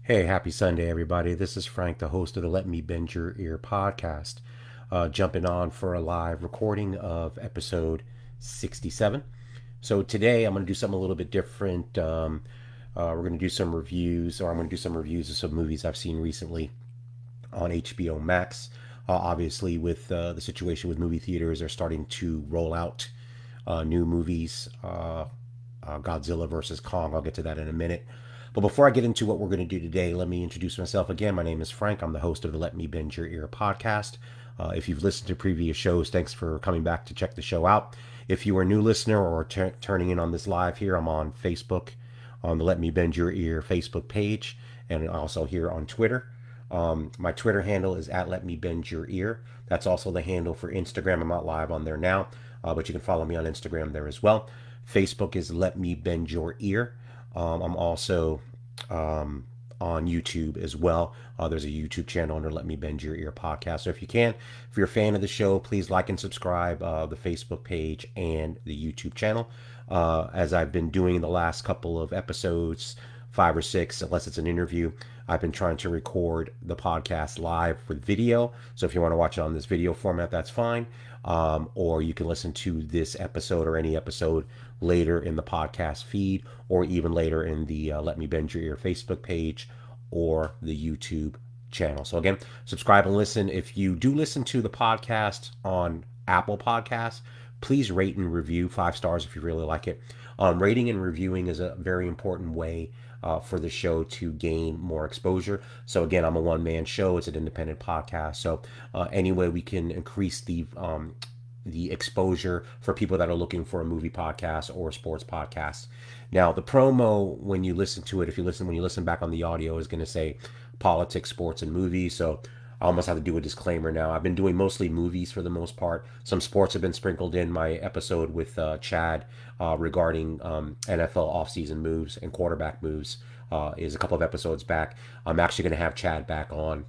Hey, happy Sunday, everybody. This is Frank, the host of the Let Me Bend Your Ear podcast, jumping on for a live recording of episode 67. So today I'm going to do something a little bit different. We're going to do some reviews, or I'm going to do some reviews of some movies I've seen recently on HBO Max. Obviously, with the situation with movie theaters, they're starting to roll out new movies. Godzilla versus Kong. I'll get to that in a minute. But before I get into what we're going to do today, let me introduce myself again. My name is Frank. I'm the host of the Let Me Bend Your Ear podcast. If you've listened to previous shows, thanks for coming back to check the show out. If you are a new listener or turning in on this live here, I'm on Facebook on the Let Me Bend Your Ear Facebook page and also here on Twitter. My Twitter handle is at Let Me Bend Your Ear. That's also the handle for Instagram. I'm not live on there now, but you can follow me on Instagram there as well. Facebook is Let Me Bend Your Ear. I'm also on YouTube as well. There's a YouTube channel under Let Me Bend Your Ear podcast. So if you can, if you're a fan of the show, please like and subscribe the Facebook page and the YouTube channel. As I've been doing the last couple of episodes, 5 or 6, unless it's an interview, I've been trying to record the podcast live with video. So if you want to watch it on this video format, that's fine. Or you can listen to this episode or any episode later in the podcast feed, or even later in the Let Me Bend Your Ear Facebook page or the YouTube channel. So again, subscribe and listen. If you do listen to the podcast on Apple Podcasts, please rate and review 5 stars if you really like it. Rating and reviewing is a very important way for the show to gain more exposure. So again, I'm a one-man show. It's an independent podcast. So any way we can increase the exposure for people that are looking for a movie podcast or a sports podcast. Now, the promo, when you listen to it, when you listen back on the audio, is going to say politics, sports, and movies. So I almost have to do a disclaimer now. I've been doing mostly movies for the most part. Some sports have been sprinkled in. My episode with Chad regarding NFL offseason moves and quarterback moves is a couple of episodes back. I'm actually going to have Chad back on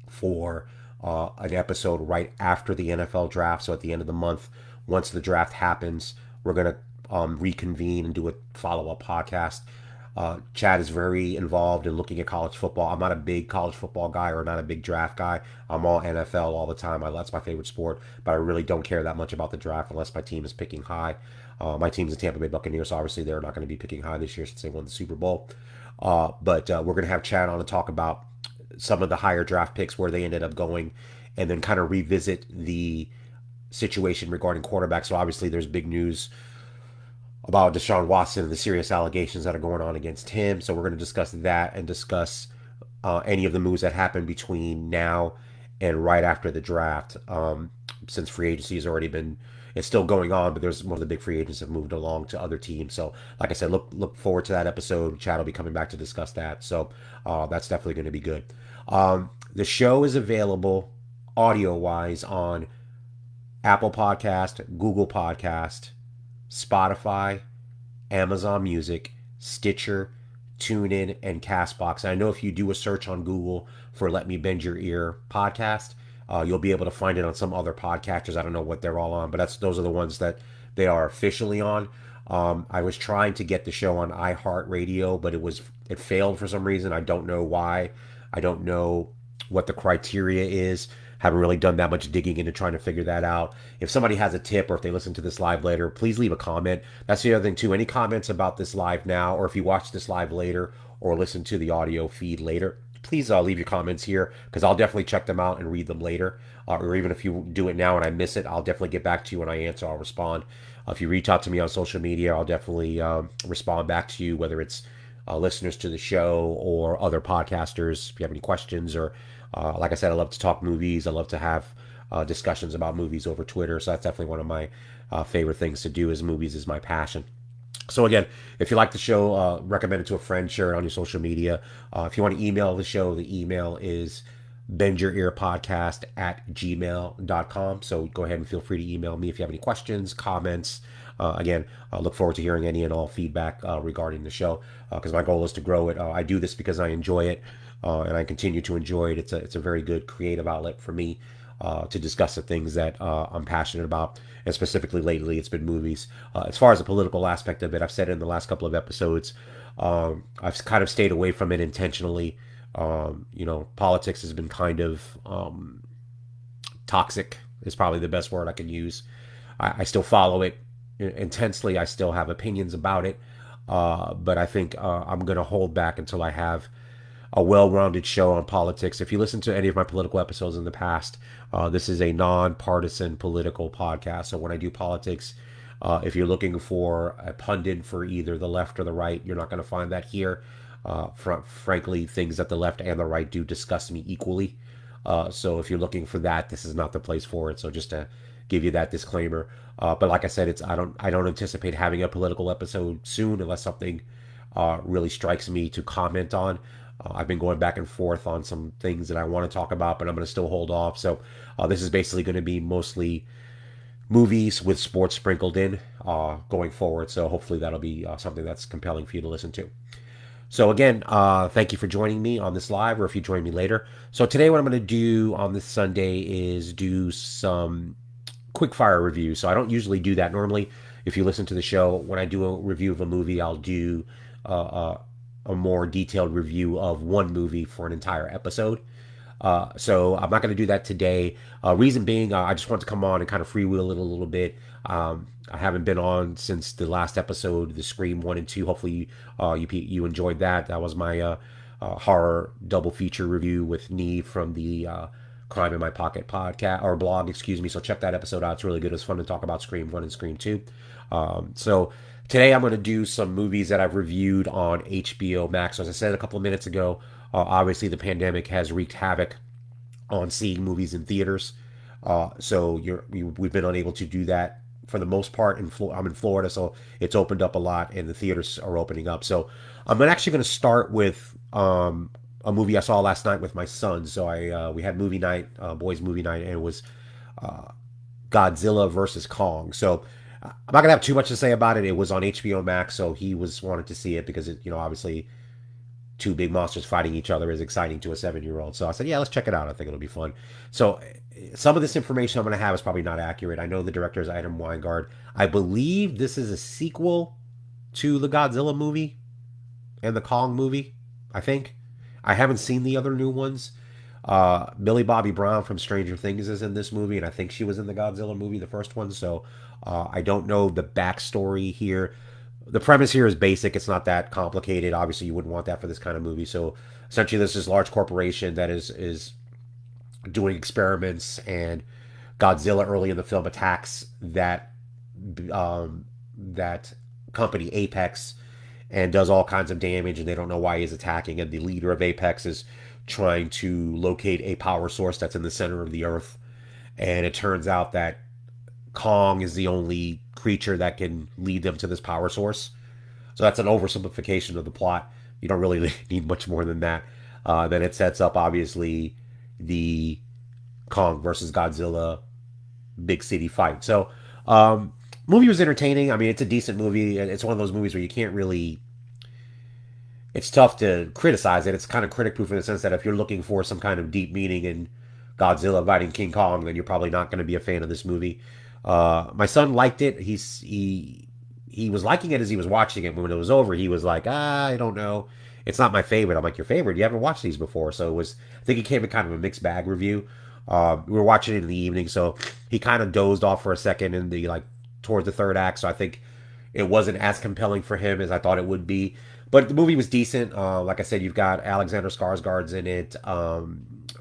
for an episode right after the NFL draft. So at the end of the month, once the draft happens, we're going to reconvene and do a follow-up podcast. Chad is very involved in looking at college football. I'm not a big college football guy or not a big draft guy. I'm all NFL all the time. That's my favorite sport, but I really don't care that much about the draft unless my team is picking high. My team's the Tampa Bay Buccaneers, so obviously they're not going to be picking high this year since they won the Super Bowl. But we're going to have Chad on to talk about some of the higher draft picks, where they ended up going, and then kind of revisit the situation regarding quarterbacks. So obviously there's big news about Deshaun Watson and the serious allegations that are going on against him. So we're going to discuss that and discuss any of the moves that happen between now and right after the draft. Since free agency has already been, it's still going on, but there's one of the big free agents have moved along to other teams. So like I said, look forward to that episode. Chad will be coming back to discuss that. So that's definitely going to be good. The show is available audio wise on Apple Podcast, Google Podcast, Spotify, Amazon Music, Stitcher, TuneIn, and Castbox. And I know if you do a search on Google for Let Me Bend Your Ear podcast, you'll be able to find it on some other podcatchers. I don't know what they're all on, but those are the ones that they are officially on. I was trying to get the show on iHeartRadio, but it failed for some reason. I don't know why. I don't know what the criteria is. Haven't really done that much digging into trying to figure that out. If somebody has a tip, or if they listen to this live later, please leave a comment. That's the other thing too. Any comments about this live now, or if you watch this live later or listen to the audio feed later, please leave your comments here, because I'll definitely check them out and read them later. Or even if you do it now and I miss it, I'll definitely get back to you when I answer. I'll respond. If you reach out to me on social media, I'll definitely respond back to you, whether it's listeners to the show or other podcasters. If you have any questions, or like I said, I love to talk movies. I love to have discussions about movies over Twitter. So that's definitely one of my favorite things to do. Is movies is my passion. So again, if you like the show, recommend it to a friend, share it on your social media. If you want to email the show, the email is bendyourearpodcast@gmail.com. So go ahead and feel free to email me if you have any questions, comments. Again, I look forward to hearing any and all feedback regarding the show, because my goal is to grow it. I do this because I enjoy it, and I continue to enjoy it. It's a very good creative outlet for me to discuss the things that I'm passionate about. And specifically lately, it's been movies. As far as the political aspect of it, I've said it in the last couple of episodes, I've kind of stayed away from it intentionally, Politics has been kind of toxic, is probably the best word I can use. I still follow it intensely. I still have opinions about it. But I think I'm going to hold back until I have a well-rounded show on politics. If you listen to any of my political episodes in the past, this is a non-partisan political podcast. So when I do politics, if you're looking for a pundit for either the left or the right, you're not going to find that here. Frankly, things that the left and the right do disgust me equally. So if you're looking for that, this is not the place for it. So just to give you that disclaimer. But like I said, I don't anticipate having a political episode soon unless something really strikes me to comment on. I've been going back and forth on some things that I want to talk about, but I'm going to still hold off. So this is basically going to be mostly movies with sports sprinkled in going forward. So hopefully that'll be something that's compelling for you to listen to. So again, thank you for joining me on this live, or if you join me later. So today, what I'm going to do on this Sunday is do some quick fire reviews. So I don't usually do that normally. If you listen to the show, when I do a review of a movie, I'll do a more detailed review of one movie for an entire episode. So I'm not going to do that today. Reason being, I just want to come on and kind of freewheel it a little bit. I haven't been on since the last episode, the Scream 1 and 2. Hopefully, you enjoyed that. That was my horror double feature review with Nee from the Crime in My Pocket podcast or blog, excuse me. So check that episode out. It's really good. It was fun to talk about Scream 1 and Scream 2. So today I'm going to do some movies that I've reviewed on HBO Max. So as I said a couple of minutes ago, obviously the pandemic has wreaked havoc on seeing movies in theaters. So we've been unable to do that for the most part. I'm in Florida, so it's opened up a lot, and the theaters are opening up. So I'm actually going to start with a movie I saw last night with my son. So we had movie night, boys movie night, and it was Godzilla versus Kong. So I'm not gonna have too much to say about it. It was on HBO Max, so he was wanted to see it because obviously two big monsters fighting each other is exciting to a 7-year-old. So I said, yeah, let's check it out. I think it'll be fun. So some of this information I'm going to have is probably not accurate. I know the director is Adam Wingard. I believe this is a sequel to the Godzilla movie and the Kong movie, I think. I haven't seen the other new ones. Millie Bobby Brown from Stranger Things is in this movie, and I think she was in the Godzilla movie, the first one. So I don't know the backstory here. The premise here is basic. It's not that complicated. Obviously, you wouldn't want that for this kind of movie. So essentially, this is a large corporation that is doing experiments, and Godzilla early in the film attacks that company Apex and does all kinds of damage, and they don't know why he's attacking. And the leader of Apex is trying to locate a power source that's in the center of the earth. And it turns out that Kong is the only creature that can lead them to this power source. So that's an oversimplification of the plot. You don't really need much more than that. Then it sets up, obviously, the Kong versus Godzilla big city fight. So, movie was entertaining. I mean, it's a decent movie. It's one of those movies where you can't really. It's tough to criticize it. It's kind of critic proof in the sense that if you're looking for some kind of deep meaning in Godzilla fighting King Kong, then you're probably not going to be a fan of this movie. My son liked it. He was liking it as he was watching it. But when it was over, he was like, I don't know. It's not my favorite. I'm like, your favorite? You haven't watched these before. So it was, I think it came in kind of a mixed bag review. We were watching it in the evening, so he kind of dozed off for a second in the towards the third act. So I think it wasn't as compelling for him as I thought it would be. But the movie was decent. Like I said, you've got Alexander Skarsgård's in it,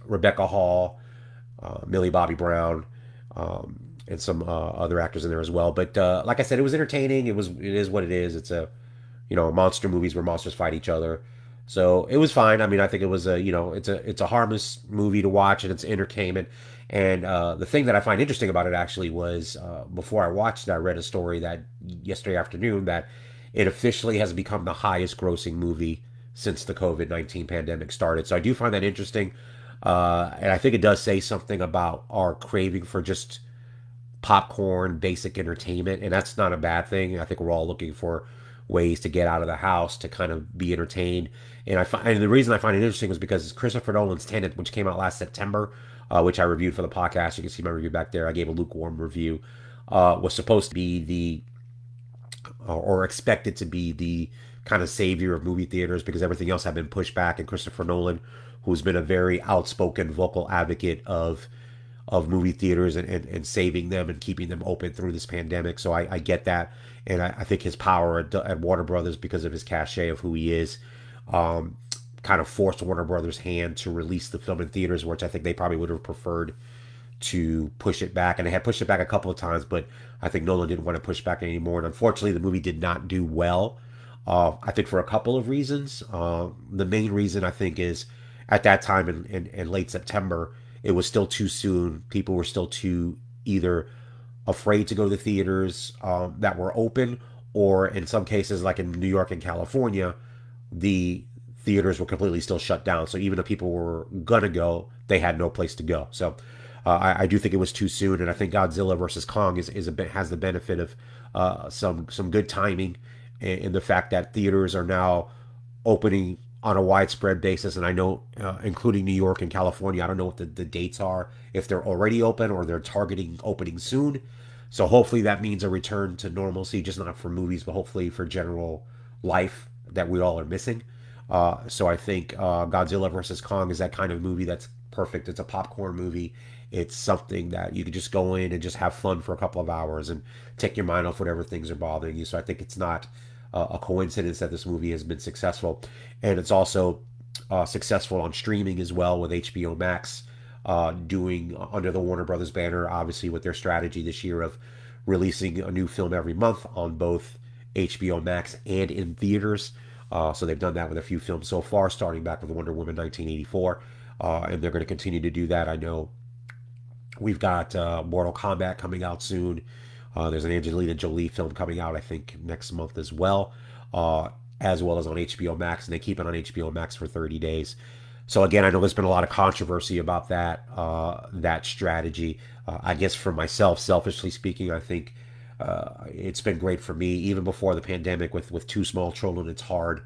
Rebecca Hall, Millie Bobby Brown, and some other actors in there as well. But like I said, it was entertaining. It is what it is. It's a monster movies where monsters fight each other. So it was fine. I mean, I think it was it's a harmless movie to watch, and it's entertainment. And the thing that I find interesting about it actually was before I watched it, I read a story that yesterday afternoon that it officially has become the highest grossing movie since the COVID-19 pandemic started. So I do find that interesting. And I think it does say something about our craving for just popcorn, basic entertainment. And that's not a bad thing. I think we're all looking for ways to get out of the house to kind of be entertained. And the reason I find it interesting is because Christopher Nolan's Tenet, which came out last September, which I reviewed for the podcast. You can see my review back there. I gave a lukewarm review. Was supposed to be the or expected to be the kind of savior of movie theaters because everything else had been pushed back. And Christopher Nolan, who's been a very outspoken vocal advocate of movie theaters and saving them and keeping them open through this pandemic. So I get that. And I think his power at Warner Brothers, because of his cachet of who he is, um, kind of forced Warner Brothers' hand to release the film in theaters, which I think they probably would have preferred to push it back. And they had pushed it back a couple of times, but I think Nolan didn't want to push back anymore. And unfortunately, the movie did not do well. I think for a couple of reasons. The main reason I think is at that time in late September, it was still too soon. People were still too either afraid to go to the theaters that were open, or in some cases, like in New York and California, the theaters were completely still shut down. So even if people were gonna go, they had no place to go. So I do think it was too soon, and I think Godzilla versus Kong is a bit has the benefit of some good timing in the fact that theaters are now opening on a widespread basis. And I know, including New York and California, I don't know what the dates are, if they're already open or they're targeting opening soon. So hopefully that means a return to normalcy, just not for movies, but hopefully for general life that we all are missing. So I think Godzilla versus Kong is that kind of movie that's perfect. It's a popcorn movie. It's something that you could just go in and just have fun for a couple of hours and take your mind off whatever things are bothering you. So I think it's not a coincidence that this movie has been successful, and it's also successful on streaming as well with HBO Max doing under the Warner Brothers banner, obviously with their strategy this year of releasing a new film every month on both HBO Max and in theaters. So they've done that with a few films so far, starting back with Wonder Woman 1984, and they're going to continue to do that. I know we've got Mortal Kombat coming out soon. There's an Angelina Jolie film coming out, I think, next month as well as on HBO Max, and they keep it on HBO Max for 30 days. So again, I know there's been a lot of controversy about that strategy. I guess for myself, selfishly speaking, I think it's been great for me. Even before the pandemic, with two small children, it's hard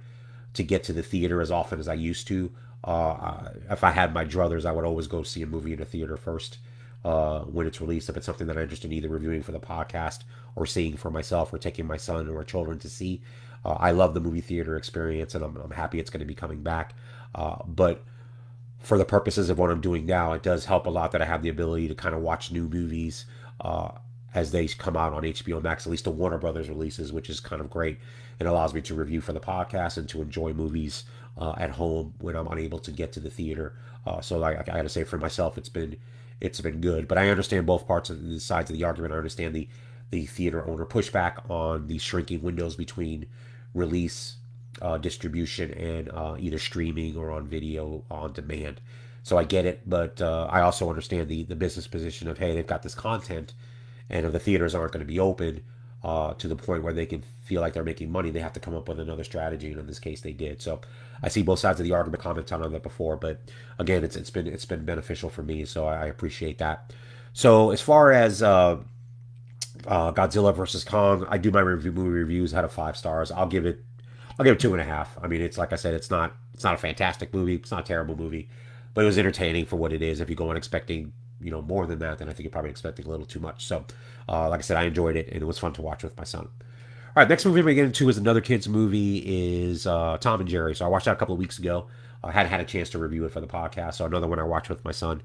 to get to the theater as often as I used to. If I had my druthers, I would always go see a movie in a theater first when it's released. If it's something that I'm interested in either reviewing for the podcast or seeing for myself or taking my son or children to see. I love the movie theater experience, and I'm happy it's going to be coming back. But for the purposes of what I'm doing now, it does help a lot that I have the ability to kind of watch new movies as they come out on HBO Max, at least the Warner Brothers releases, which is kind of great. It allows me to review for the podcast and to enjoy movies at home when I'm unable to get to the theater. So like, I got to say for myself, it's been good. But I understand both parts of the sides of the argument. I understand the theater owner pushback on the shrinking windows between release, distribution, and either streaming or on video on demand. So I get it, but I also understand the business position of, hey, they've got this content, and if the theaters aren't going to be open to the point where they can feel like they're making money, they have to come up with another strategy, and in this case, they did. So I see both sides of the argument. Commented on that before, but again, it's been beneficial for me, so I appreciate that. So as far as Godzilla versus Kong, I do my movie reviews out of 5 stars. I'll give it 2.5. I mean, it's like I said, it's not a fantastic movie, it's not a terrible movie, but it was entertaining for what it is. If you go in expecting more than that, then I think you're probably expecting a little too much. So, like I said, I enjoyed it and it was fun to watch with my son. All right, next movie we're gonna get into is another kids movie is Tom and Jerry. So I watched that a couple of weeks ago. I hadn't had a chance to review it for the podcast. So another one I watched with my son.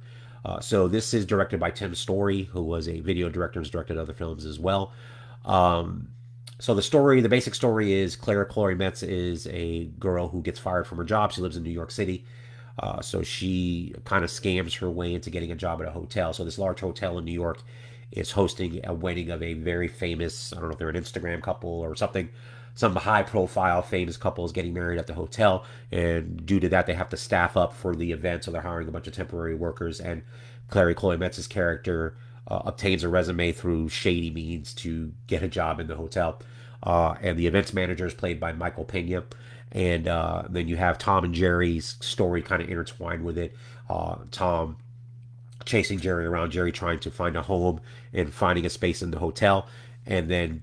So this is directed by Tim Story, who was a video director and has directed other films as well. Um, so the basic story is Clara Chloe Metz is a girl who gets fired from her job. She lives in New York City. So she kind of scams her way into getting a job at a hotel. So this large hotel in New York is hosting a wedding of a very famous, I don't know if they're an Instagram couple or something, some high profile famous couple is getting married at the hotel. And due to that, they have to staff up for the event. So they're hiring a bunch of temporary workers. And Clary Chloe Metz's character obtains a resume through shady means to get a job in the hotel. And the events manager is played by Michael Pena. And then you have Tom and Jerry's story kind of intertwined with it. Tom chasing Jerry around, Jerry trying to find a home and finding a space in the hotel. And then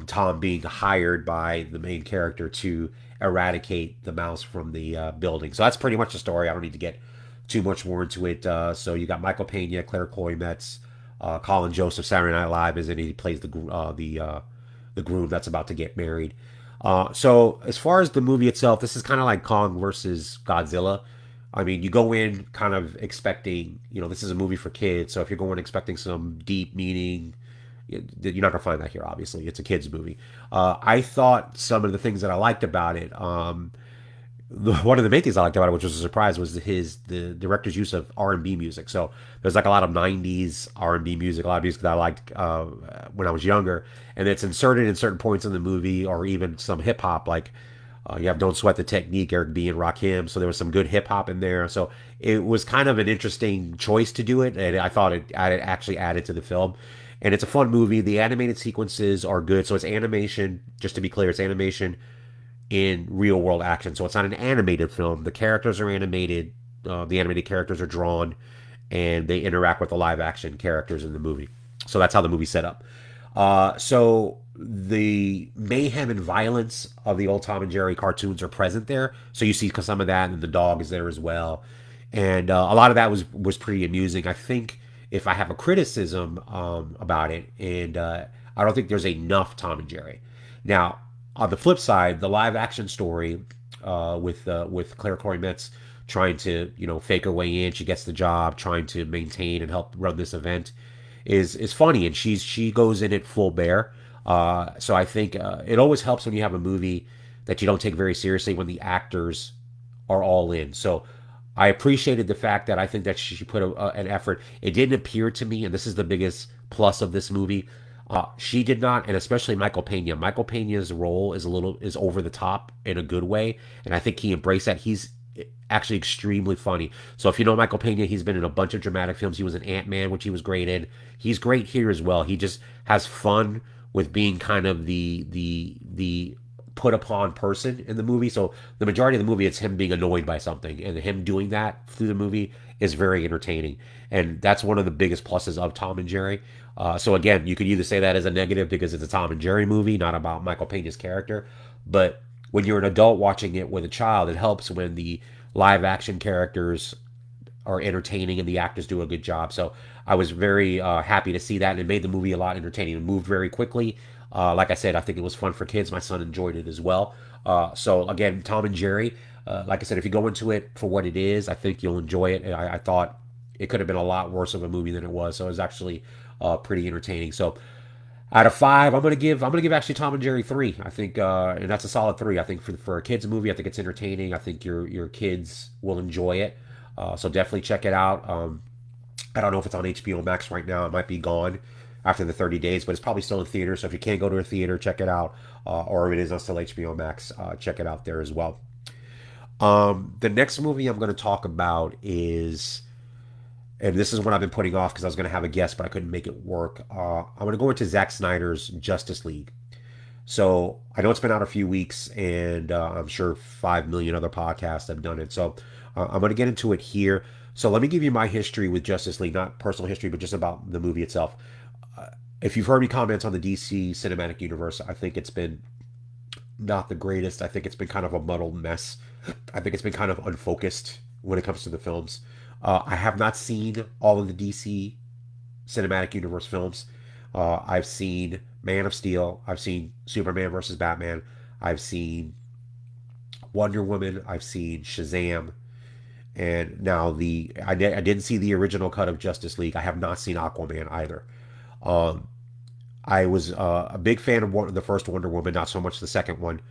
Tom being hired by the main character to eradicate the mouse from the building. So that's pretty much the story. I don't need to get too much more into it. So you got Michael Pena, Claire Chloe Metz, Colin Joseph, Saturday Night Live, is in it. He plays the groom that's about to get married. So as far as the movie itself, this is kind of like Kong versus Godzilla. I mean, you go in kind of expecting, this is a movie for kids. So if you're going expecting some deep meaning, you're not gonna find that here. Obviously, it's a kids movie. I thought some of the things that I liked about it. One of the main things I liked about it, which was a surprise, was the director's use of R&B music. So there's like a lot of '90s R&B music, a lot of music that I liked when I was younger, and it's inserted in certain points in the movie, or even some hip hop. Like you have "Don't Sweat the Technique," Eric B. and Rakim. So there was some good hip hop in there. So it was kind of an interesting choice to do it, and I thought actually added to the film. And it's a fun movie. The animated sequences are good. So it's animation. Just to be clear, it's animation in real world action. So it's not an animated film. The characters are animated. The animated characters are drawn, and they interact with the live action characters in the movie. So that's how the movie's set up. So the mayhem and violence of the old Tom and Jerry cartoons are present there. So you see some of that, and the dog is there as well. And a lot of that was pretty amusing. I think if I have a criticism about it, and I don't think there's enough Tom and Jerry. Now, on the flip side, the live action story with Claire Corey Metz trying to fake her way in, she gets the job, trying to maintain and help run this event, is funny, and she goes in it full bear. So I think it always helps when you have a movie that you don't take very seriously when the actors are all in. So I appreciated the fact that I think that she put an effort. It didn't appear to me, and this is the biggest plus of this movie. She did not, and especially Michael Pena. Michael Pena's role is over the top in a good way, and I think he embraced that. He's actually extremely funny. So if you know Michael Pena, he's been in a bunch of dramatic films. He was in Ant-Man, which he was great in. He's great here as well. He just has fun with being kind of the put upon person in the movie. So the majority of the movie, it's him being annoyed by something, and him doing that through the movie is very entertaining. And that's one of the biggest pluses of Tom and Jerry. So again, you could either say that as a negative because it's a Tom and Jerry movie, not about Michael Pena's character. But when you're an adult watching it with a child, it helps when the live action characters are entertaining and the actors do a good job. So I was very happy to see that, and it made the movie a lot entertaining. It moved very quickly. Like I said, I think it was fun for kids. My son enjoyed it as well. So again, Tom and Jerry. Like I said, if you go into it for what it is, I think you'll enjoy it. I thought it could have been a lot worse of a movie than it was. So it was actually pretty entertaining. So out of 5, I'm gonna give actually Tom and Jerry 3. I think, and that's a solid 3. I think for a kids movie, I think it's entertaining. I think your kids will enjoy it. So definitely check it out. I don't know if it's on HBO Max right now. It might be gone after the 30 days, but it's probably still in theater. So if you can't go to a theater, check it out. Or if it is on still HBO Max, check it out there as well. The next movie I'm going to talk about is, and this is what I've been putting off because I was going to have a guest, but I couldn't make it work. I'm going to go into Zack Snyder's Justice League. So I know it's been out a few weeks, and I'm sure 5 million other podcasts have done it. So I'm going to get into it here. So let me give you my history with Justice League, not personal history, but just about the movie itself. If you've heard me comments on the DC cinematic universe, I think it's been not the greatest. I think it's been kind of a muddled mess. I think it's been kind of unfocused when it comes to the films. I have not seen all of the DC cinematic universe films. I've seen Man of Steel. I've seen Superman versus Batman. I've seen Wonder Woman. I've seen Shazam. And now I didn't see the original cut of Justice League. I have not seen Aquaman either. Um, I was a big fan of the first Wonder Woman, not so much the second one.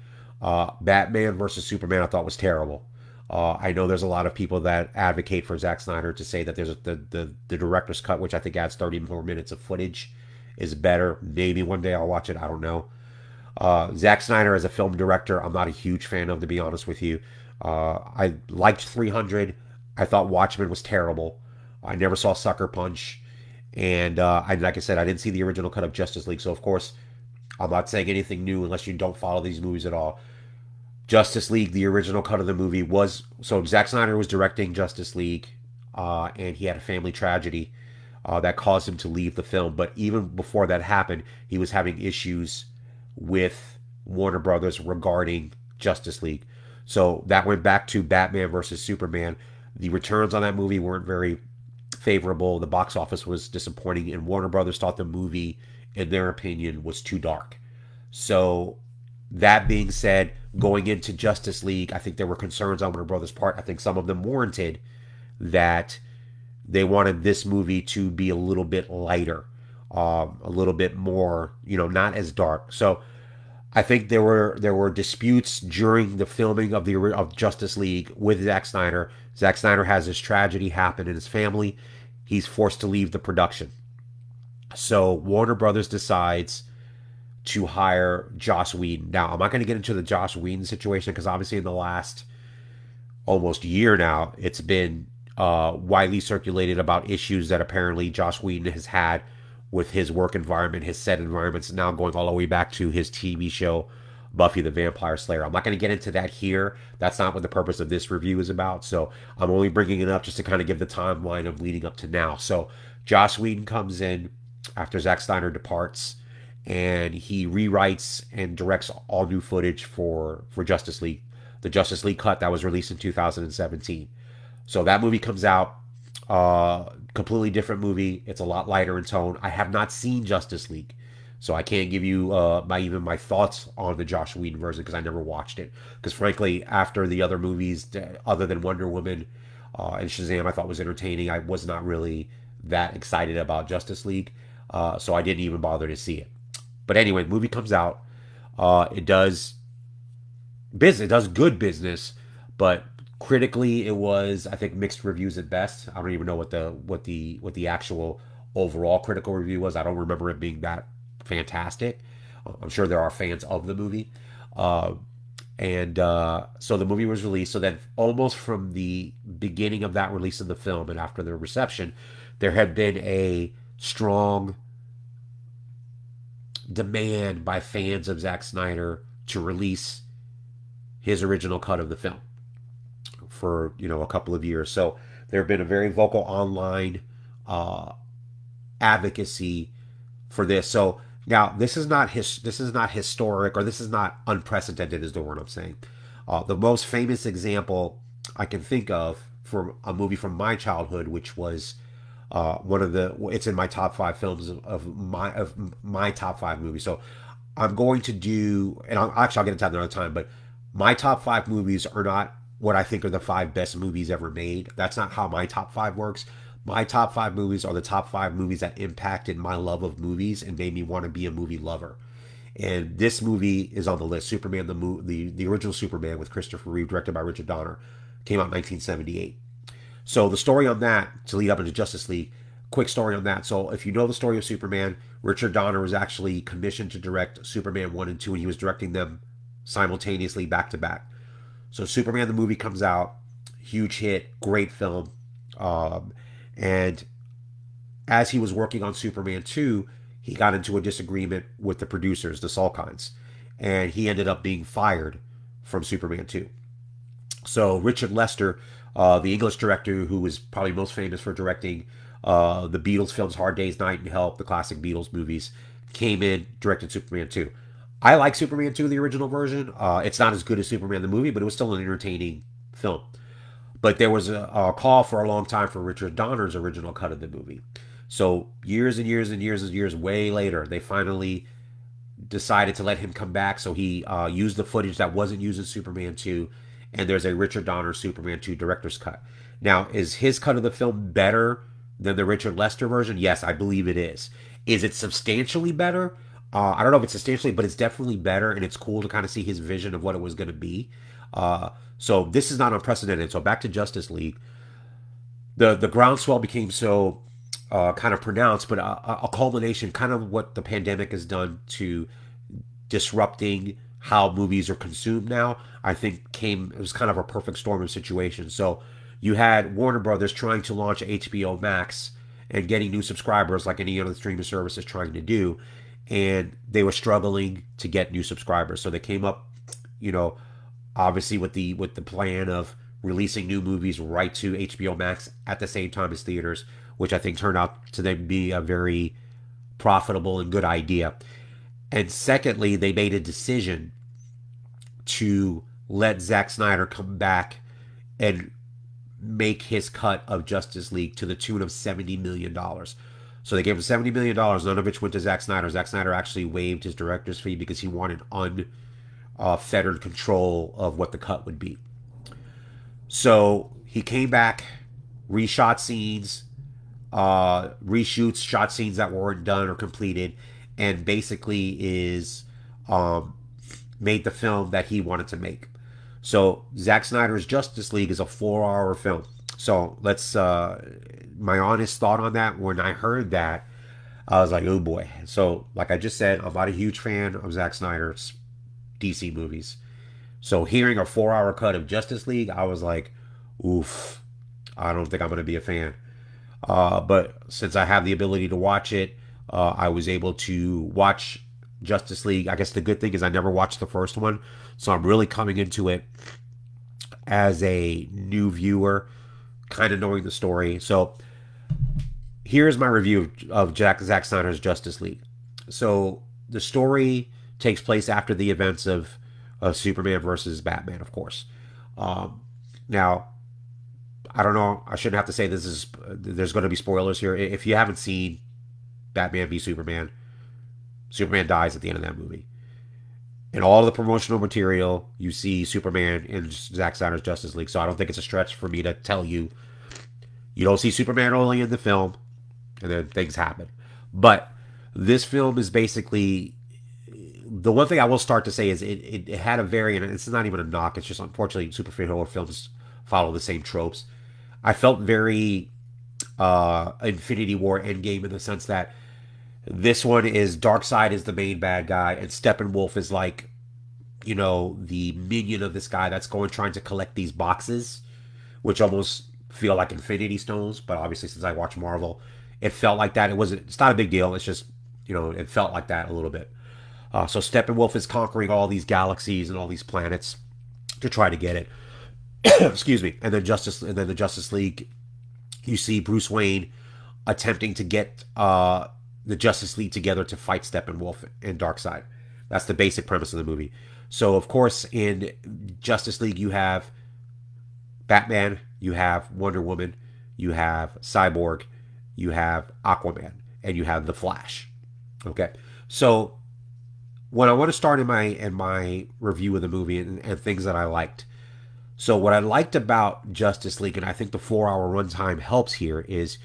Batman versus Superman, I thought was terrible. I know there's a lot of people that advocate for Zack Snyder to say that the director's cut, which I think adds 30 more minutes of footage, is better. Maybe one day I'll watch it. I don't know. Zack Snyder as a film director, I'm not a huge fan of, to be honest with you. I liked 300. I thought Watchmen was terrible. I never saw Sucker Punch. And like I said, I didn't see the original cut of Justice League. So, of course, I'm not saying anything new unless you don't follow these movies at all. Justice League, the original cut of the movie was... So, Zack Snyder was directing Justice League, and he had a family tragedy that caused him to leave the film. But even before that happened, he was having issues with Warner Brothers regarding Justice League. So, that went back to Batman versus Superman. The returns on that movie weren't very favorable. The box office was disappointing, and Warner Brothers thought the movie, in their opinion, was too dark. So that being said, going into Justice League, I think there were concerns on Warner Brothers' part. I think some of them warranted that they wanted this movie to be a little bit lighter, a little bit more, not as dark. So I think there were disputes during the filming of Justice League with Zack Snyder. Zack Snyder has this tragedy happen in his family. He's forced to leave the production. So Warner Brothers decides to hire Joss Whedon. Now, I'm not going to get into the Joss Whedon situation because obviously in the last almost year now, it's been widely circulated about issues that apparently Joss Whedon has had with his work environment, his set environments, now going all the way back to his TV show, Buffy the Vampire Slayer. I'm not going to get into that here. That's not what the purpose of this review is about. So I'm only bringing it up just to kind of give the timeline of leading up to now. So Joss Whedon comes in after Zack Snyder departs, and he rewrites and directs all new footage for Justice League, the Justice League cut that was released in 2017. So that movie comes out, completely different movie. It's a lot lighter in tone. I have not seen Justice League, so I can't give you my thoughts on the Josh Whedon version because I never watched it. Because frankly, after the other movies, other than Wonder Woman and Shazam, I thought was entertaining. I was not really that excited about Justice League, so I didn't even bother to see it. But anyway, the movie comes out. It does business. It does good business, but critically, it was, I think, mixed reviews at best. I don't even know what the actual overall critical review was. I don't remember it being that fantastic. I'm sure there are fans of the movie. Uh, and so the movie was released. So then, almost from the beginning of that release of the film and after the reception, there had been a strong demand by fans of Zack Snyder to release his original cut of the film for a couple of years. So there have been a very vocal online uh, advocacy for this. So now this is not historic, or this is not unprecedented, is the word I'm saying. The most famous example I can think of for a movie from my childhood, which was one of the it's in my top five films of my top five movies. So I'm going to do, and I'll get into that another time, but my top five movies are not what I think are the five best movies ever made. That's not how my top five works. My top five movies are the top five movies that impacted my love of movies and made me want to be a movie lover. And this movie is on the list. Superman, the original Superman with Christopher Reeve, directed by Richard Donner, came out in 1978. So the story on that, to lead up into Justice League, quick story on that. So if you know the story of Superman, Richard Donner was actually commissioned to direct Superman 1 and 2, and he was directing them simultaneously back to back. So Superman the movie comes out, huge hit, great film. And as he was working on Superman 2, he got into a disagreement with the producers, the Salkinds, and he ended up being fired from Superman 2. So Richard Lester, the English director who was probably most famous for directing the Beatles films Hard Day's Night and Help, the classic Beatles movies, came in, directed Superman 2. I like Superman 2, the original version. It's not as good as Superman the movie, but it was still an entertaining film. But there was a call for a long time for Richard Donner's original cut of the movie. So years and years and years and years way later, they finally decided to let him come back. So he used the footage that wasn't used in Superman 2, and there's a Richard Donner Superman 2 director's cut. Now, is his cut of the film better than the Richard Lester version? Yes, I believe it is. Is it substantially better? I don't know if it's substantially, but it's definitely better, and it's cool to kind of see his vision of what it was going to be. So this is not unprecedented. So back to Justice League, the groundswell became so kind of pronounced, but a culmination, kind of what the pandemic has done to disrupting how movies are consumed now. I think it was kind of a perfect storm of situations. So you had Warner Brothers trying to launch HBO Max and getting new subscribers like any other streaming service is trying to do, and they were struggling to get new subscribers. So they came up, you know, obviously with the plan of releasing new movies right to HBO Max at the same time as theaters, which I think turned out to then be a very profitable and good idea. And secondly, they made a decision to let Zack Snyder come back and make his cut of Justice League to the tune of $70 million. So they gave him $70 million, none of which went to Zack Snyder. Zack Snyder actually waived his director's fee because he wanted unfettered control of what the cut would be. So he came back, reshot scenes, reshoots, shot scenes that weren't done or completed, and basically is um, made the film that he wanted to make. So Zack Snyder's Justice League is a 4-hour film. So let's my honest thought on that. When I heard that, I was like, oh boy. So like I just said, I'm not a huge fan of Zack Snyder's DC movies. So hearing a 4-hour cut of Justice League, I was like, oof, I don't think I'm going to be a fan. But since I have the ability to watch it, I was able to watch Justice League. I guess the good thing is I never watched the first one, so I'm really coming into it as a new viewer, kind of knowing the story. So here's my review of Zack Snyder's Justice League. So the story takes place after the events of Superman versus Batman, of course. Now, I don't know. I shouldn't have to say this is. There's going to be spoilers here. If you haven't seen Batman v Superman, Superman dies at the end of that movie. In all the promotional material, you see Superman in Zack Snyder's Justice League. So I don't think it's a stretch for me to tell you you don't see Superman early in the film, and then things happen. But this film is basically the one thing I will start to say is it had a very, and it's not even a knock. It's just unfortunately superhero films follow the same tropes. I felt very Infinity War Endgame in the sense that this one is Darkseid is the main bad guy, and Steppenwolf is like, the minion of this guy that's going trying to collect these boxes, which almost feel like Infinity Stones. But obviously, since I watch Marvel, it felt like that. It's not a big deal. It's just, it felt like that a little bit. So Steppenwolf is conquering all these galaxies and all these planets to try to get it. Excuse me. And then the Justice League, you see Bruce Wayne attempting to get the Justice League together to fight Steppenwolf and Darkseid. That's the basic premise of the movie. So of course in Justice League you have Batman, you have Wonder Woman, you have Cyborg, you have Aquaman, and you have the Flash. Okay, so when I want to start in my review of the movie and things that I liked. So what I liked about Justice League, and I think the 4-hour runtime helps here, is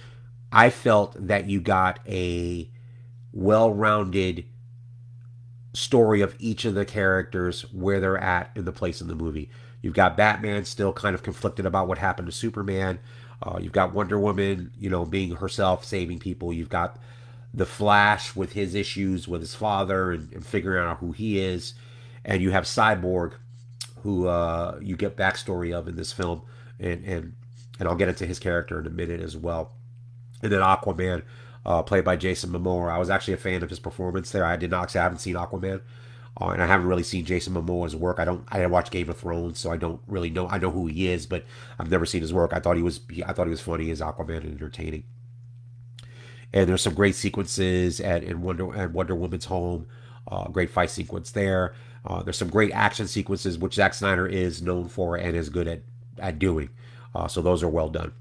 I felt that you got a well-rounded story of each of the characters, where they're at in the place in the movie. You've got Batman still kind of conflicted about what happened to Superman. You've got Wonder Woman, being herself, saving people. You've got the Flash with his issues with his father and figuring out who he is. And you have Cyborg, who you get backstory of in this film, and I'll get into his character in a minute as well. And then Aquaman, played by Jason Momoa. I was actually a fan of his performance there. I haven't seen Aquaman, and I haven't really seen Jason Momoa's work. I didn't watch Game of Thrones, so I don't really know. I know who he is, but I've never seen his work. I thought he was funny as Aquaman and entertaining. And there's some great sequences in Wonder Woman's home. Great fight sequence there. There's some great action sequences, which Zack Snyder is known for and is good at doing. So those are well done.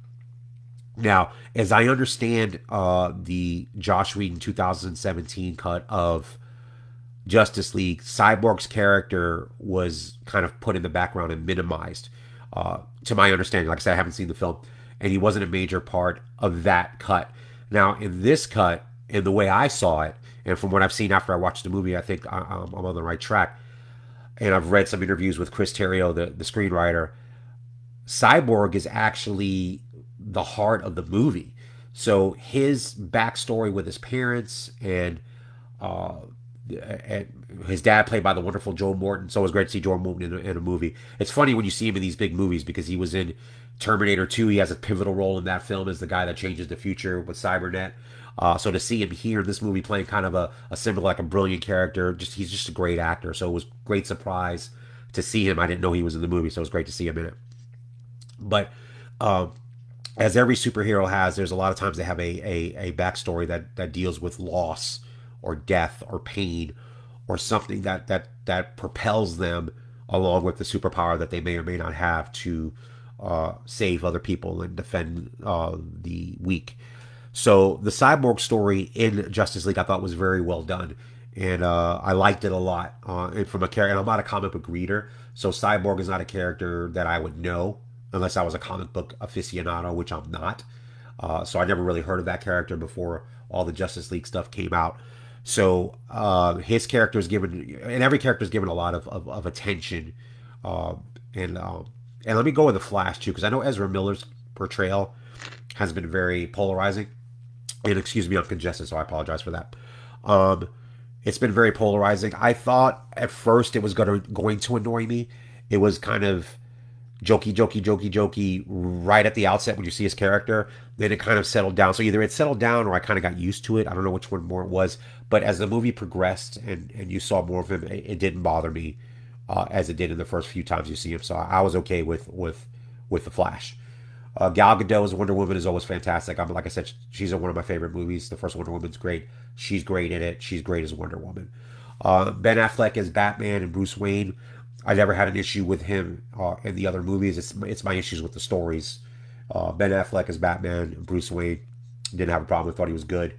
Now, as I understand the Joss Whedon 2017 cut of Justice League, Cyborg's character was kind of put in the background and minimized. To my understanding, like I said, I haven't seen the film, and he wasn't a major part of that cut. Now, in this cut, in the way I saw it, and from what I've seen after I watched the movie, I think I'm on the right track. And I've read some interviews with Chris Terrio, the screenwriter. Cyborg is actually the heart of the movie. So his backstory with his parents and his dad, played by the wonderful Joe Morton. So it was great to see Joe Morton in a movie. It's funny when you see him in these big movies because he was in Terminator 2. He has a pivotal role in that film as the guy that changes the future with Cybernet. So to see him here in this movie playing kind of a symbol, like a brilliant character, he's just a great actor. So it was a great surprise to see him. I didn't know he was in the movie, so it was great to see him in it. But as every superhero has, there's a lot of times they have a backstory that deals with loss or death or pain or something that propels them along with the superpower that they may or may not have to save other people and defend the weak. So the Cyborg story in Justice League I thought was very well done, and I liked it a lot. And from a character, and I'm not a comic book reader, so Cyborg is not a character that I would know unless I was a comic book aficionado, which I'm not. So I never really heard of that character before all the Justice League stuff came out. So his character is given, and every character is given a lot of attention. Um, and and let me go with the Flash too, because I know Ezra Miller's portrayal has been very polarizing. And excuse me, I'm congested, so I apologize for that. Um, it's been very polarizing. I thought at first it was going to annoy me. It was kind of jokey, jokey, jokey, jokey right at the outset when you see his character. Then it kind of settled down. So either it settled down or I kind of got used to it. I don't know which one more it was. But as the movie progressed and you saw more of him, it didn't bother me as it did in the first few times you see him. So I was okay with the Flash. Gal Gadot as Wonder Woman is always fantastic. Like I said, she's in one of my favorite movies. The first Wonder Woman's great. She's great in it. She's great as Wonder Woman. Ben Affleck as Batman and Bruce Wayne. I never had an issue with him in the other movies. It's my issues with the stories. Ben Affleck as Batman, Bruce Wayne, didn't have a problem. I thought he was good.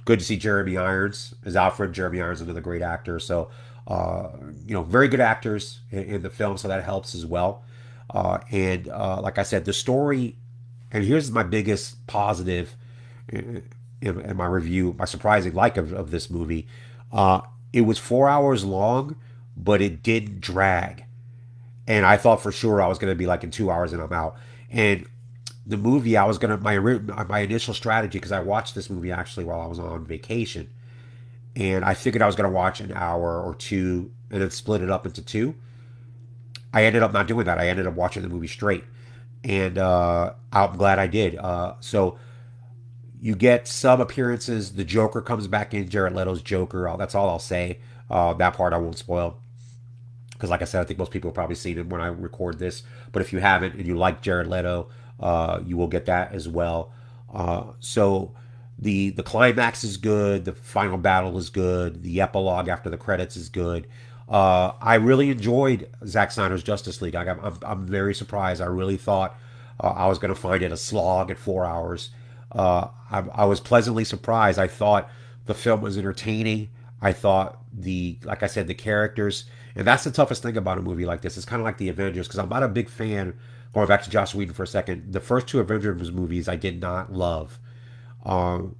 Good to see Jeremy Irons as Alfred. Jeremy Irons, another great actor. So, very good actors in the film, so that helps as well. And like I said, the story, and here's my biggest positive in my review, my surprising like of this movie. It was 4 hours long, but it did drag. And I thought for sure I was going to be like in 2 hours and I'm out. And the movie, I was going to, my initial strategy, because I watched this movie actually while I was on vacation. And I figured I was going to watch an hour or two and then split it up into two. I ended up not doing that. I ended up watching the movie straight. And I'm glad I did. So you get some appearances. The Joker comes back in, Jared Leto's Joker. That's all I'll say. That part I won't spoil. Because, like I said, I think most people have probably seen it when I record this. But if you haven't and you like Jared Leto, you will get that as well. So the climax is good. The final battle is good. The epilogue after the credits is good. I really enjoyed Zack Snyder's Justice League. I'm very surprised. I really thought I was going to find it a slog at 4 hours. I was pleasantly surprised. I thought the film was entertaining. I thought like I said, the characters, and that's the toughest thing about a movie like this. It's kind of like the Avengers, because I'm not a big fan. Going back to Joss Whedon for a second, the first two Avengers movies I did not love. Um,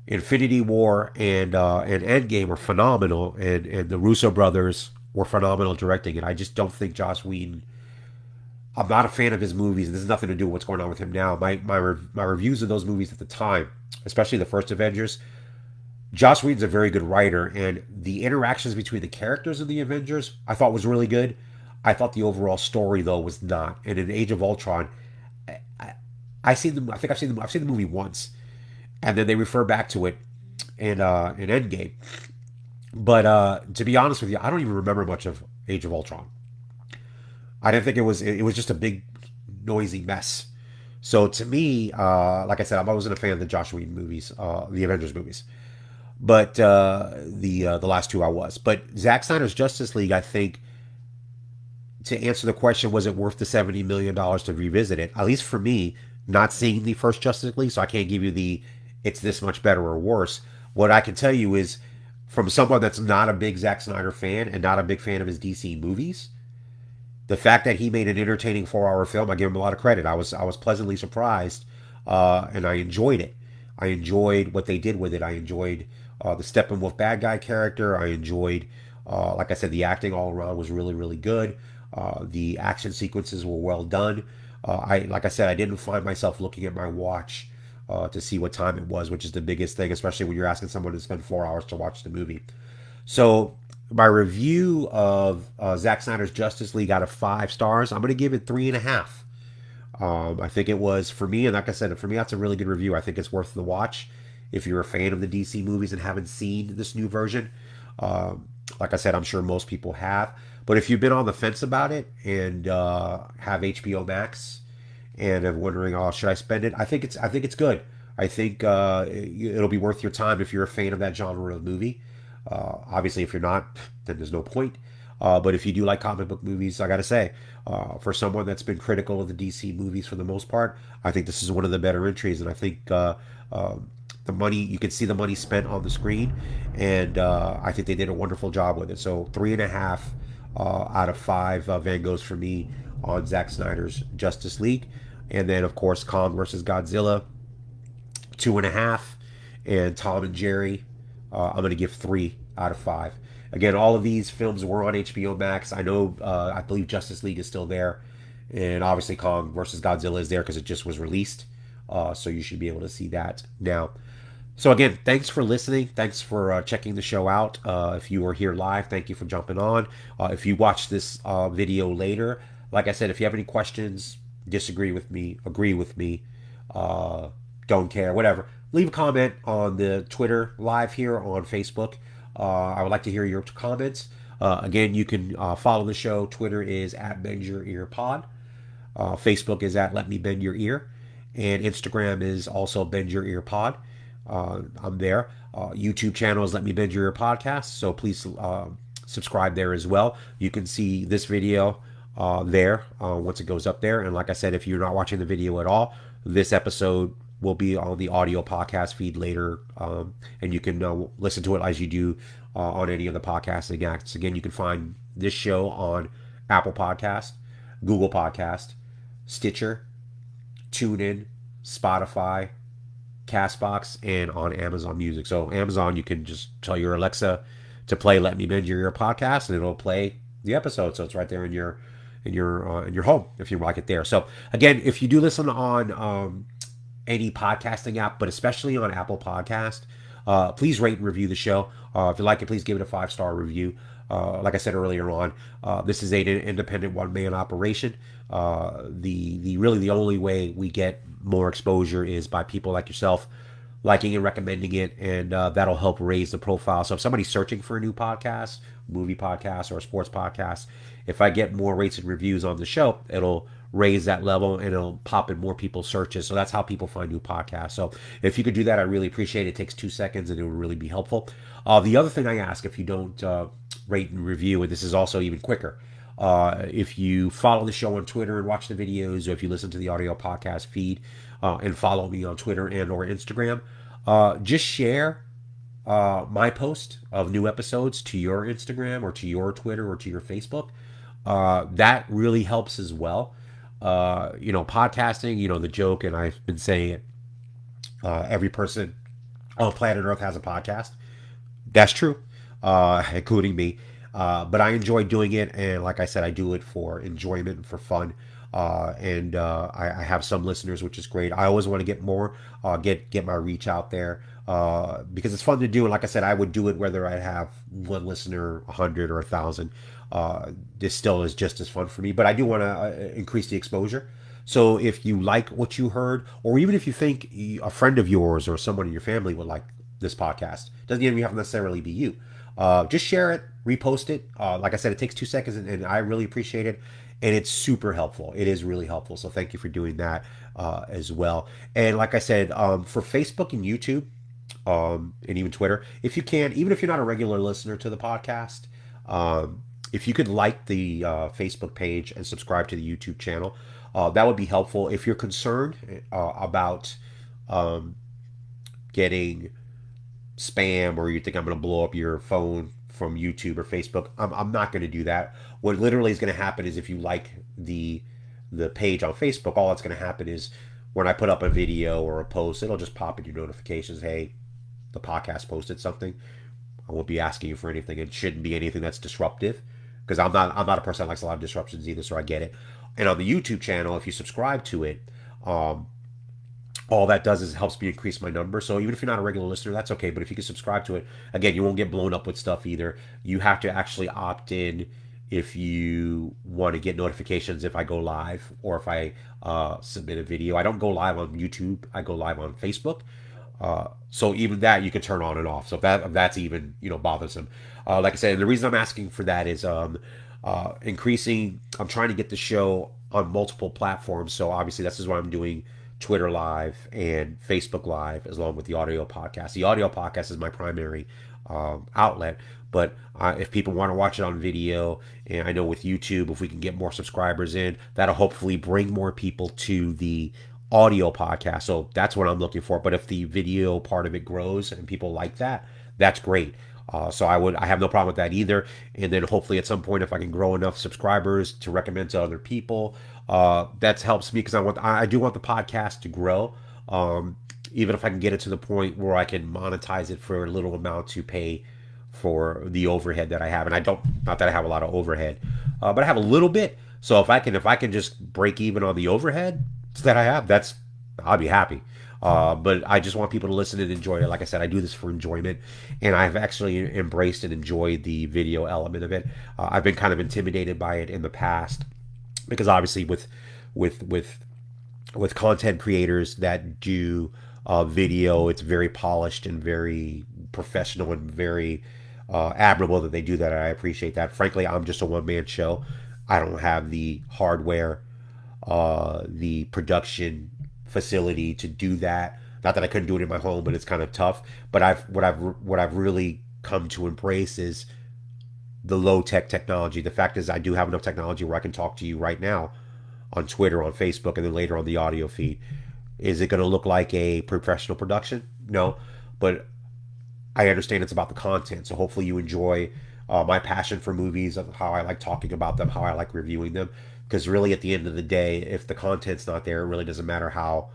Infinity War and Endgame were phenomenal, and the Russo brothers were phenomenal directing it. I just don't think Joss Whedon. I'm not a fan of his movies, and this has nothing to do with what's going on with him now. My reviews of those movies at the time, especially the first Avengers, Joss Whedon's a very good writer, and the interactions between the characters in the Avengers I thought was really good. I thought the overall story though was not. And in Age of Ultron, I, I seen them. I think I've seen the movie once, and then they refer back to it in Endgame. But to be honest with you, I don't even remember much of Age of Ultron. I didn't think it was. It was just a big, noisy mess. So to me, like I said, I wasn't a fan of the Josh Whedon movies, the Avengers movies. But the last two I was. But Zack Snyder's Justice League, I think, to answer the question, was it worth the $70 million to revisit it? At least for me, not seeing the first Justice League, so I can't give you the it's this much better or worse. What I can tell you is, from someone that's not a big Zack Snyder fan and not a big fan of his DC movies, the fact that he made an entertaining 4 hour film, I give him a lot of credit. I was pleasantly surprised, and I enjoyed it. I enjoyed what they did with it. I enjoyed the Steppenwolf bad guy character. I enjoyed, like I said, the acting all around was really really good. The action sequences were well done. Like I said, I didn't find myself looking at my watch to see what time it was, which is the biggest thing, especially when you're asking someone to spend 4 hours to watch the movie. So my review of Zack Snyder's Justice League out of 5 stars, I'm going to give it 3.5. I think it was, for me, and like I said, for me, that's a really good review. I think it's worth the watch if you're a fan of the DC movies and haven't seen this new version. Like I said, I'm sure most people have. But if you've been on the fence about it and have HBO Max and are wondering, oh, should I spend it? I think it's good. I think it'll be worth your time if you're a fan of that genre of movie. Obviously, if you're not, then there's no point. But if you do like comic book movies, I gotta say, for someone that's been critical of the DC movies for the most part, I think this is one of the better entries. And I think the money, you can see the money spent on the screen, and I think they did a wonderful job with it. So 3.5 out of 5 Van Goghs for me on Zack Snyder's Justice League. And then, of course, Kong versus Godzilla, 2.5. And Tom and Jerry, I'm going to give 3 out of 5. Again, all of these films were on HBO Max. I know, I believe Justice League is still there. And obviously, Kong versus Godzilla is there because it just was released. So you should be able to see that now. So again, thanks for listening. Thanks for checking the show out. If you were here live, thank you for jumping on. If you watch this video later, like I said, if you have any questions, disagree with me, agree with me, uh, don't care, whatever, leave a comment on the Twitter live here on Facebook. I would like to hear your comments. Again, you can follow the show. Twitter is at Bend Your Ear Pod. Facebook is at Let Me Bend Your Ear. And Instagram is also Bend Your Ear Pod. I'm there. YouTube channel is Let Me Bend Your Ear Podcast. So please subscribe there as well. You can see this video there once it goes up there. And like I said, if you're not watching the video at all, this episode will be on the audio podcast feed later. And you can listen to it as you do on any of the podcasting apps. Again, you can find this show on Apple Podcast, Google Podcast, Stitcher, TuneIn, Spotify, Castbox, and on Amazon Music. So Amazon, you can just tell your Alexa to play "Let Me Bend Your Ear" podcast, and it'll play the episode. So it's right there in your home if you like it there. So again, if you do listen on any podcasting app, but especially on Apple Podcast, please rate and review the show. If you like it, please give it a 5-star review. Like I said earlier on, this is an independent one-man operation. The really the only way we get more exposure is by people like yourself liking and recommending it, and that'll help raise the profile. So if somebody's searching for a new podcast, movie podcast, or a sports podcast, if I get more rates and reviews on the show, it'll raise that level and it'll pop in more people's searches. So that's how people find new podcasts. So if you could do that, I really appreciate it. It takes 2 seconds and it would really be helpful. The other thing I ask, if you don't rate and review, and this is also even quicker, if you follow the show on Twitter and watch the videos, or if you listen to the audio podcast feed and follow me on Twitter and or Instagram, just share my post of new episodes to your Instagram or to your Twitter or to your Facebook. That really helps as well. Podcasting, the joke, and I've been saying it, every person on planet Earth has a podcast. That's true, including me. But I enjoy doing it, and like I said, I do it for enjoyment and for fun. And I have some listeners, which is great. I always want to get more, get my reach out there, because it's fun to do. And like I said, I would do it whether I have one listener, 100 or 1,000. This still is just as fun for me. But I do want to increase the exposure. So if you like what you heard, or even if you think a friend of yours or someone in your family would like this podcast, doesn't even have to necessarily be you. Just share it, repost it. Like I said, it takes 2 seconds, and I really appreciate it. And it's super helpful. It is really helpful. So thank you for doing that as well. And like I said, for Facebook and YouTube, and even Twitter, if you can, even if you're not a regular listener to the podcast, if you could like the Facebook page and subscribe to the YouTube channel, that would be helpful. If you're concerned about getting spam, or you think I'm going to blow up your phone from YouTube or Facebook, I'm not going to do that. What literally is going to happen is if you like the page on Facebook, all that's going to happen is when I put up a video or a post, it'll just pop in your notifications. Hey, the podcast posted something. I won't be asking you for anything. It shouldn't be anything that's disruptive, because I'm not a person that likes a lot of disruptions either, so I get it. And on the YouTube channel, if you subscribe to it, all that does is helps me increase my number. So even if you're not a regular listener, that's okay. But if you can subscribe to it, again, you won't get blown up with stuff either. You have to actually opt in if you want to get notifications if I go live, or if I submit a video. I don't go live on YouTube. I go live on Facebook. So even that you can turn on and off. So if that's even bothersome. Like I said, the reason I'm asking for that is increasing. I'm trying to get the show on multiple platforms. So obviously this is why I'm doing Twitter Live and Facebook Live, along with the audio podcast. The audio podcast is my primary outlet, But if people want to watch it on video, and I know with YouTube, if we can get more subscribers in, that'll hopefully bring more people to the audio podcast. So that's what I'm looking for. But if the video part of it grows and people like that, that's great. So I have no problem with that either. And then hopefully at some point, if I can grow enough subscribers to recommend to other people, that helps me because I do want the podcast to grow. Even if I can get it to the point where I can monetize it for a little amount to pay for the overhead that I have, and I don't, not that I have a lot of overhead, but I have a little bit. So if I can just break even on the overhead that I have, I'll be happy. But I just want people to listen and enjoy it. Like I said, I do this for enjoyment, and I've actually embraced and enjoyed the video element of it. I've been kind of intimidated by it in the past because obviously with with with content creators that do video, it's very polished and very professional and very admirable that they do that. I appreciate that. Frankly, I'm just a one man show. I don't have the hardware, the production facility to do that. Not that I couldn't do it in my home, but it's kind of tough. But what I've really come to embrace is the low tech technology. The fact is, I do have enough technology where I can talk to you right now on Twitter, on Facebook, and then later on the audio feed. Is it going to look like a professional production? No, but I understand it's about the content. So hopefully you enjoy my passion for movies, of how I like talking about them, how I like reviewing them. Because really, at the end of the day, if the content's not there, it really doesn't matter how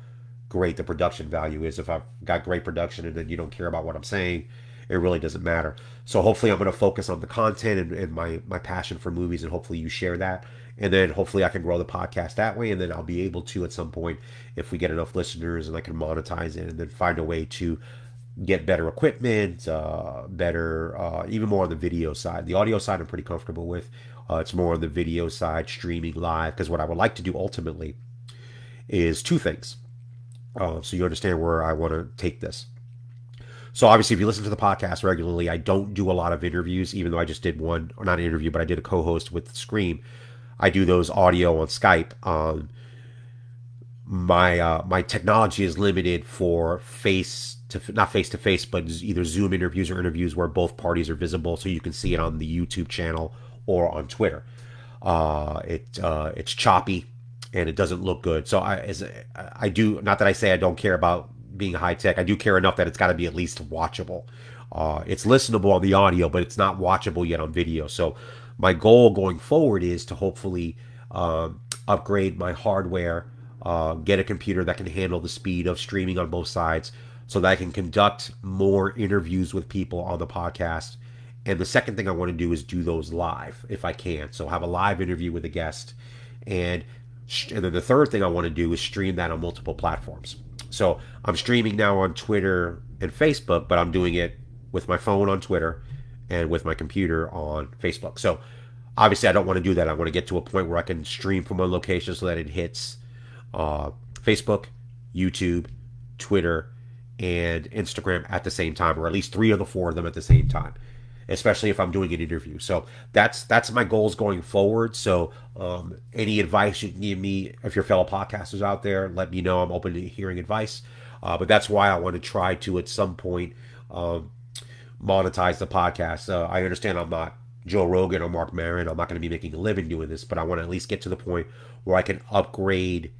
great the production value is. If I've got great production and then you don't care about what I'm saying, it really doesn't matter. So hopefully I'm going to focus on the content and my passion for movies, and hopefully you share that. And then hopefully I can grow the podcast that way, and then I'll be able to at some point, if we get enough listeners, and I can monetize it, and then find a way to get better equipment, better, even more on the video side. The audio side I'm pretty comfortable with. It's more on the video side, streaming live, because what I would like to do ultimately is two things. So you understand where I want to take this. So obviously, if you listen to the podcast regularly, I don't do a lot of interviews, even though I just did one, or not an interview, but I did a co-host with Scream. I do those audio on Skype. My technology is limited for not face to face, but either Zoom interviews or interviews where both parties are visible, so you can see it on the YouTube channel or on Twitter. It's choppy and it doesn't look good. So I do, not that I say I don't care about being high tech. I do care enough that it's got to be at least watchable. It's listenable on the audio, but it's not watchable yet on video. So my goal going forward is to hopefully upgrade my hardware, get a computer that can handle the speed of streaming on both sides, so that I can conduct more interviews with people on the podcast. And the second thing I want to do is do those live if I can. So have a live interview with a guest. And then the third thing I want to do is stream that on multiple platforms. So I'm streaming now on Twitter and Facebook, but I'm doing it with my phone on Twitter and with my computer on Facebook. So obviously I don't want to do that. I want to get to a point where I can stream from one location so that it hits Facebook, YouTube, Twitter, and Instagram at the same time, or at least 3 of the 4 of them at the same time, especially if I'm doing an interview. So that's my goals going forward. So any advice you can give me, if your fellow podcasters out there, let me know. I'm open to hearing advice. But that's why I want to try to, at some point, monetize the podcast. I understand I'm not Joe Rogan or Mark Maron. I'm not going to be making a living doing this, but I want to at least get to the point where I can upgrade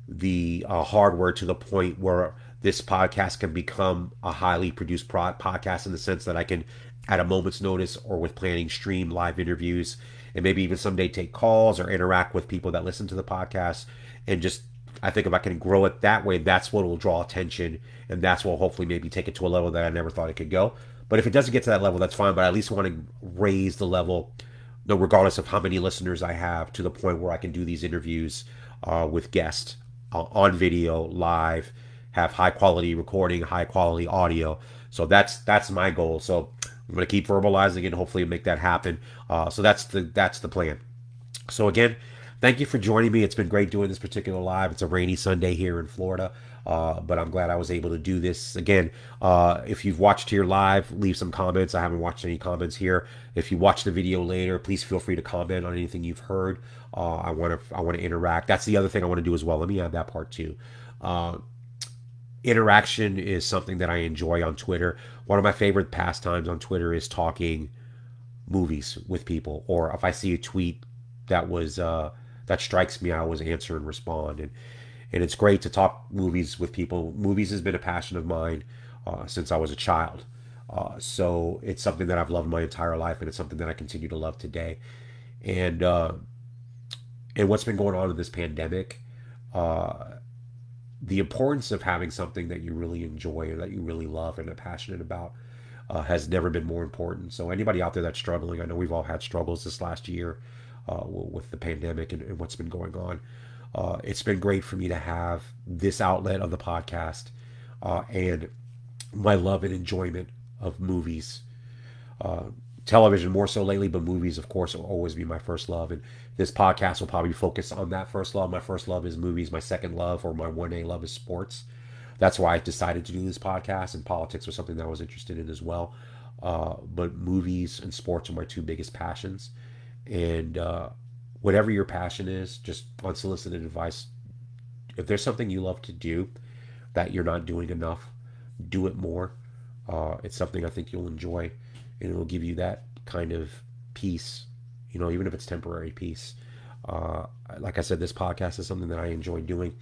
the hardware to the point where this podcast can become a highly produced podcast, in the sense that I can, at a moment's notice or with planning, stream live interviews, and maybe even someday take calls or interact with people that listen to the podcast. And just, I think if I can grow it that way, that's what will draw attention, and that's what will hopefully maybe take it to a level that I never thought it could go. But if it doesn't get to that level, that's fine. But I at least want to raise the level, no, regardless of how many listeners I have, to the point where I can do these interviews with guests on video, live, have high quality recording, high quality audio. So that's my goal. So I'm going to keep verbalizing it and hopefully make that happen. So that's the plan. So again, thank you for joining me. It's been great doing this particular live. It's a rainy Sunday here in Florida, but I'm glad I was able to do this. Again, if you've watched here live, leave some comments. I haven't watched any comments here. If you watch the video later, please feel free to comment on anything you've heard. I want to interact. That's the other thing I want to do as well. Let me add that part too. Interaction is something that I enjoy on Twitter. One of my favorite pastimes on Twitter is talking movies with people, or if I see a tweet that was that strikes me, I always answer and respond. And it's great to talk movies with people. Movies has been a passion of mine since I was a child. So it's something that I've loved my entire life, and it's something that I continue to love today. And and what's been going on in this pandemic, the importance of having something that you really enjoy or that you really love and are passionate about has never been more important. So anybody out there that's struggling, I know we've all had struggles this last year with the pandemic and what's been going on. It's been great for me to have this outlet of the podcast and my love and enjoyment of movies, uh, television more so lately, but movies, of course, will always be my first love. And this podcast will probably focus on that first love. My first love is movies. My second love, or my 1A love, is sports. That's why I decided to do this podcast, and politics was something that I was interested in as well. But movies and sports are my two biggest passions. And whatever your passion is, just unsolicited advice, if there's something you love to do that you're not doing enough, do it more. It's something I think you'll enjoy, and it will give you that kind of peace, even if it's temporary peace. Uh, like I said, this podcast is something that I enjoy doing.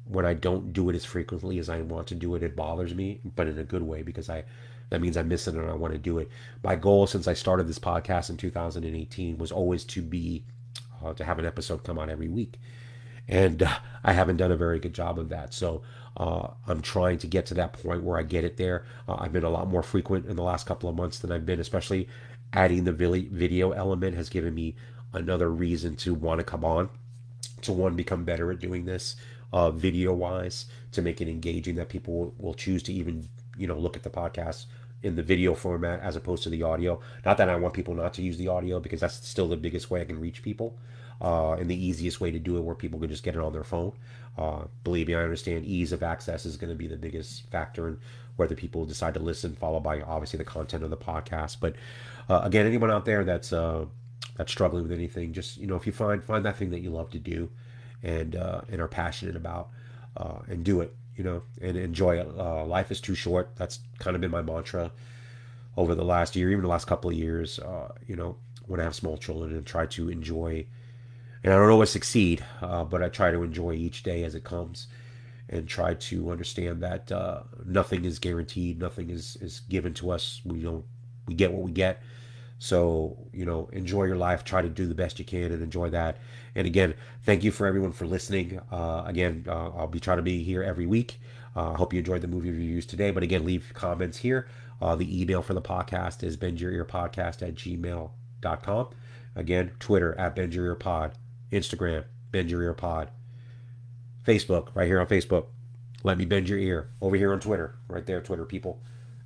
When I don't do it as frequently as I want to do it, it bothers me, but in a good way, because I that means I miss it and I want to do it. My goal since I started this podcast in 2018 was always to have an episode come out every week, and I haven't done a very good job of that. So I'm trying to get to that point where I get it there. I've been a lot more frequent in the last couple of months than I've been, especially adding the video element has given me another reason to want to come on, to one, become better at doing this video wise, to make it engaging, that people will choose to even look at the podcast in the video format as opposed to the audio. Not that I want people not to use the audio, because that's still the biggest way I can reach people, and the easiest way to do it, where people can just get it on their phone. Believe me, I understand ease of access is going to be the biggest factor in whether people decide to listen, followed by obviously the content of the podcast. But again, anyone out there that's struggling with anything, just if you find that thing that you love to do, and are passionate about, and do it, and enjoy it. Life is too short. That's kind of been my mantra over the last year, even the last couple of years. When I have small children, and try to enjoy, and I don't always succeed, but I try to enjoy each day as it comes, and try to understand that nothing is guaranteed, nothing is given to us. We get what we get. So, enjoy your life, try to do the best you can, and enjoy that. And again, thank you for everyone for listening. Again, I'll be trying to be here every week. I hope you enjoyed the movie reviews today. But again, leave comments here. The email for the podcast is bendyourEarPodcast@gmail.com. Again, Twitter @BendYourEarPod, Instagram, BendYourEarPod, Facebook, right here on Facebook. Let me bend your ear. Over here on Twitter, right there, Twitter people,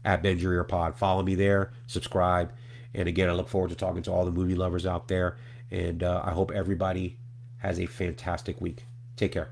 @BendYourEarPod. Follow me there, subscribe. And again, I look forward to talking to all the movie lovers out there. And I hope everybody has a fantastic week. Take care.